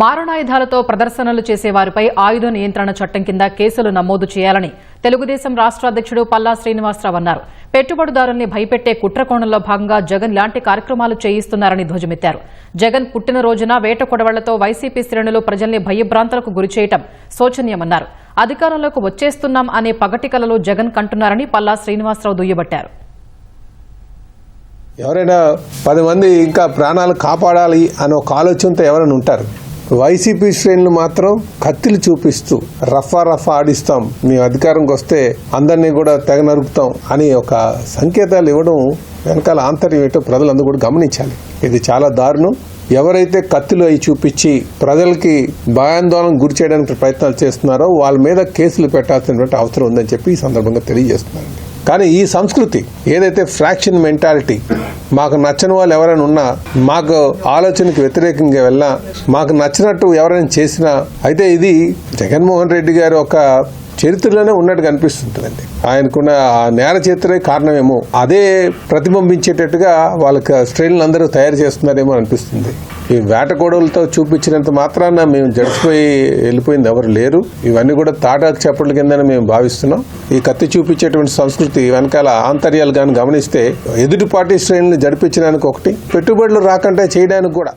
మారణాయుధాలతో ప్రదర్శనలు చేసేవారిపై ఆయుధ నియంత్రణ చట్టం కింద కేసులు నమోదు చేయాలని తెలుగుదేశం రాష్ట్ర అధ్యక్షుడు పల్లా శ్రీనివాసరావు అన్నారు. పెట్టుబడిదారుల్ని భయపెట్టే కుట్రకోణంలో భాగంగా జగన్ లాంటి కార్యక్రమాలు చేయిస్తున్నారని ధ్వజమెత్తారు. జగన్ పుట్టినరోజున వేట కొడవళ్లతో వైసీపీ శ్రేణులు ప్రజల్ని భయభ్రాంతులకు గురిచేయటం శోచనీయమన్నారు. అధికారంలోకి వచ్చేస్తున్నాం అనే పగటికలలో జగన్ కంటున్నారని పల్లా శ్రీనివాసరావు దుయ్యబట్టారు. ఎవరైనా 10 మంది ఇంకా ప్రాణాలు కాపాడాలి అనే ఒక ఆలోచనతో ఎవరైనా ఉంటారు. వైసీపీ శ్రేణులు మాత్రం కత్తిలు చూపిస్తూ రఫా ఆడిస్తాం, మేము అధికారంకి వస్తే అందరినీ కూడా తెగ నరుకుతాం అని ఒక సంకేతాలు ఇవ్వడం వెనకాల ఆంతర్యం ఏంటో ప్రజలందరూ కూడా గమనించాలి. ఇది చాలా దారుణం. ఎవరైతే కత్తులు అవి చూపించి ప్రజలకి భయాందోళన గురి చేయడానికి ప్రయత్నాలు చేస్తున్నారో వాళ్ళ మీద కేసులు పెట్టాల్సినటువంటి అవసరం ఉందని చెప్పి ఈ సందర్భంగా తెలియజేస్తున్నారండి. కానీ ఈ సంస్కృతి ఏదైతే ఫ్రాక్షన్ మెంటాలిటీ, మాకు నచ్చని వాళ్ళు ఎవరైనా ఉన్నా, మాకు ఆలోచనకి వ్యతిరేకంగా వెళ్ళినా, మాకు నచ్చినట్టు ఎవరైనా చేసినా, అయితే ఇది జగన్మోహన్ రెడ్డి గారు ఒక చరిత్రలోనే ఉన్నట్టు కనిపిస్తుంటుందండి. ఆయనకున్న ఆ నేర చరిత్రే కారణమేమో అదే ప్రతిబింబించేటట్టుగా వాళ్ళకి శ్రేణులు అందరూ తయారు చేస్తున్నారేమో అనిపిస్తుంది. ఈ వేట గొడవలతో చూపించినంత మాత్రాన మేము జడిచిపోయి వెళ్ళిపోయింది ఎవరు లేరు. ఇవన్నీ కూడా తాటాకు చప్పట్ల కిందని మేము భావిస్తున్నాం. ఈ కత్తి చూపించేటువంటి సంస్కృతి వెనకాల ఆంతర్యాలు కానీ గమనిస్తే ఎదుటి పార్టీ శ్రేణులను జడిపించడానికి ఒకటి, పెట్టుబడులు రాకుండా చేయడానికి కూడా